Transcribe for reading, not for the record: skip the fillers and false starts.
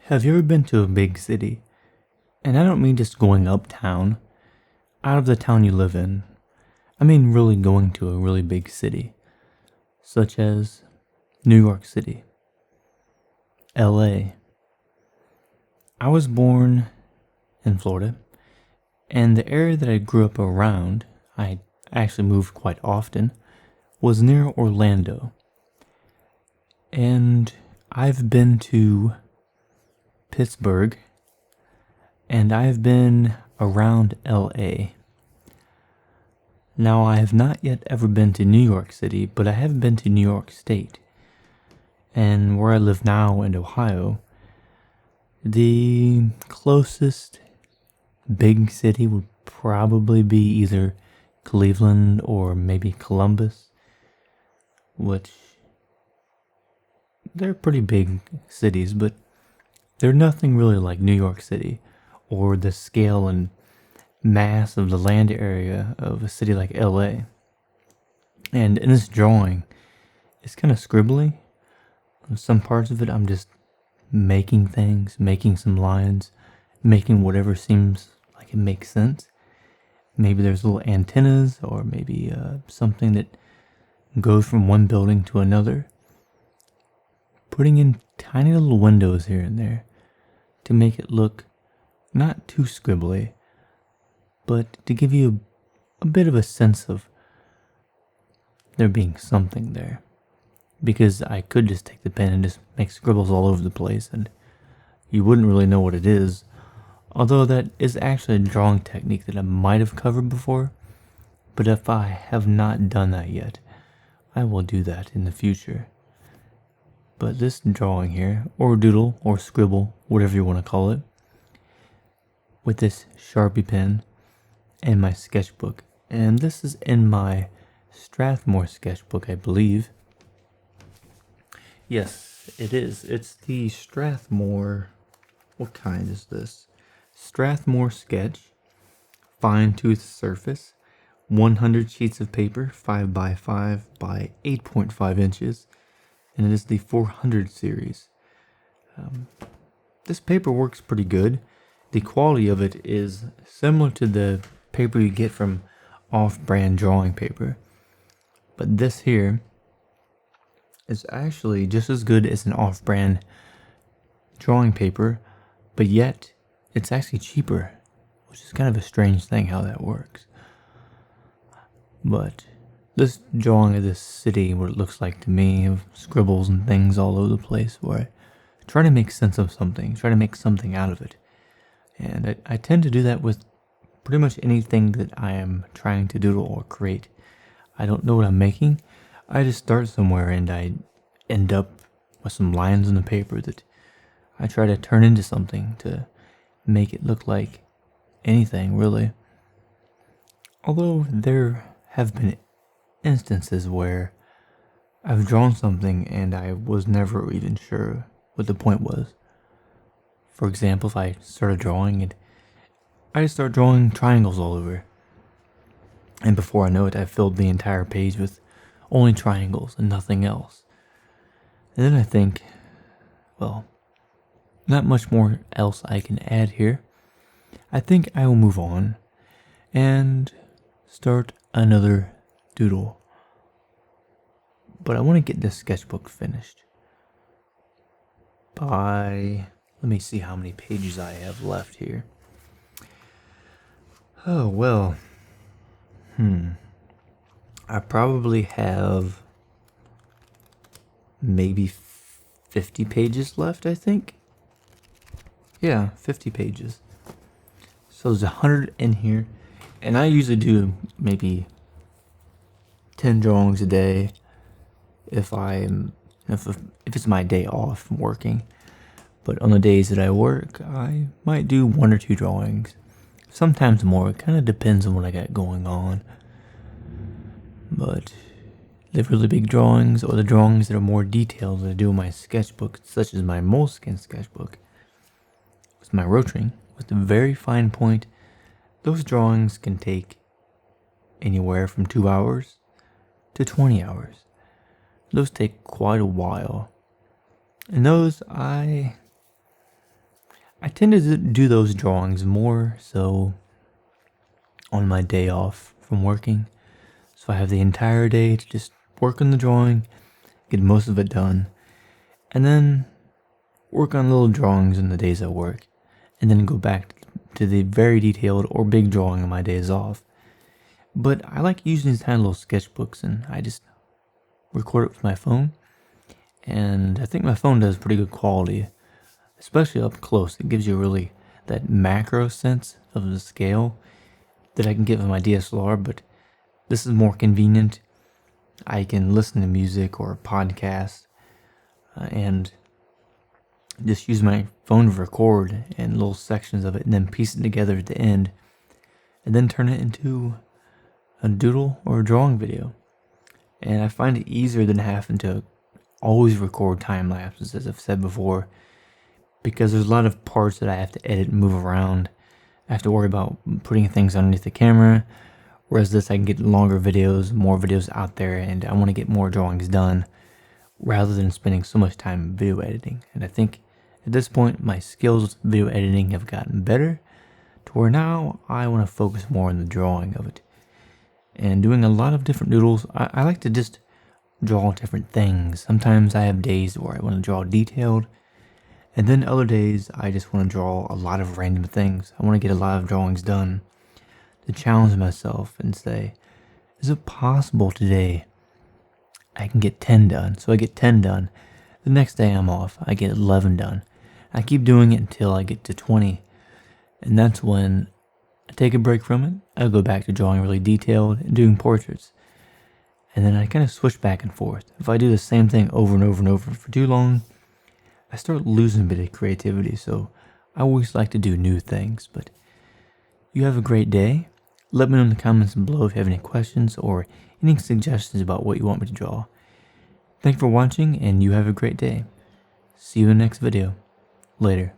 Have you ever been to a big city? And I don't mean just going uptown, out of the town you live in. I mean really going to a really big city, such as New York City, LA. I was born in Florida, and the area that I grew up around, I actually moved quite often, was near Orlando. And I've been to Pittsburgh, and I've been around LA. Now, I have not yet ever been to New York City, but I have been to New York State. And where I live now in Ohio, the closest big city would probably be either Cleveland or maybe Columbus, which they're pretty big cities, but they're nothing really like New York City or the scale and mass of the land area of a city like LA. And in this drawing, it's kind of scribbly. Some parts of it, I'm just making things, making some lines, making whatever seems like it makes sense. Maybe there's little antennas, or maybe something that goes from one building to another. Putting in tiny little windows here and there to make it look not too scribbly, but to give you a bit of a sense of there being something there. Because I could just take the pen and just make scribbles all over the place and you wouldn't really know what it is. Although that is actually a drawing technique that I might have covered before. But if I have not done that yet, I will do that in the future. But this drawing here, or doodle, or scribble, whatever you want to call it, with this Sharpie pen and my sketchbook. And this is in my Strathmore sketchbook, I believe. Yes, it is. It's the Strathmore. What kind is this? Strathmore Sketch, fine tooth surface, 100 sheets of paper, 5 by 5 by 8.5 inches, and it is the 400 series. This paper works pretty good. The quality of it is similar to the paper you get from off-brand drawing paper, but this here is actually just as good as an off-brand drawing paper, but yet it's actually cheaper, which is kind of a strange thing how that works. But this drawing of this city, what it looks like to me, of scribbles and things all over the place, where I try to make sense of something, try to make something out of it. And I tend to do that with pretty much anything that I am trying to doodle or create. I don't know what I'm making. I just start somewhere and I end up with some lines on the paper that I try to turn into something to make it look like anything, really. Although there have been instances where I've drawn something and I was never even sure what the point was. For example, if I started drawing and I just start drawing triangles all over. And before I know it, I filled the entire page with only triangles and nothing else. And then I think, well, not much more else I can add here. I think I will move on and start another doodle. But I want to get this sketchbook finished by, let me see how many pages I have left here. Oh, well, I probably have maybe 50 pages left, I think. Yeah, 50 pages. So there's 100 in here, and I usually do maybe 10 drawings a day if it's my day off from working. But on the days that I work, I might do 1 or 2 drawings. Sometimes more. It kind of depends on what I got going on. But the really big drawings, or the drawings that are more detailed that I do in my sketchbook, such as my moleskin sketchbook, with my rotring, with a very fine point, those drawings can take anywhere from 2 hours to 20 hours. Those take quite a while. And those I I tend to do those drawings more so on my day off from working. So I have the entire day to just work on the drawing, get most of it done, and then work on little drawings on the days I work, and then go back to the very detailed or big drawing on my days off. But I like using these tiny little sketchbooks, and I just record it with my phone, and I think my phone does pretty good quality, especially up close. It gives you really that macro sense of the scale that I can get with my DSLR, but this is more convenient. I can listen to music or podcasts and just use my phone to record in little sections of it and then piece it together at the end and then turn it into a doodle or a drawing video. And I find it easier than having to always record time lapses, as I've said before, because there's a lot of parts that I have to edit and move around. I have to worry about putting things underneath the camera, whereas this I can get longer videos, more videos out there, and I want to get more drawings done rather than spending so much time video editing. And I think at this point my skills with video editing have gotten better to where now I want to focus more on the drawing of it. And doing a lot of different doodles, I like to just draw different things. Sometimes I have days where I want to draw detailed, and then other days I just want to draw a lot of random things. I want to get a lot of drawings done to challenge myself and say, is it possible today I can get 10 done? So I get 10 done. The next day I'm off, I get 11 done. I keep doing it until I get to 20. And that's when I take a break from it. I go back to drawing really detailed and doing portraits. And then I kind of switch back and forth. If I do the same thing over and over and over for too long, I start losing a bit of creativity. So I always like to do new things. But you have a great day. Let me know in the comments below if you have any questions or any suggestions about what you want me to draw. Thank you for watching, and you have a great day. See you in the next video. Later.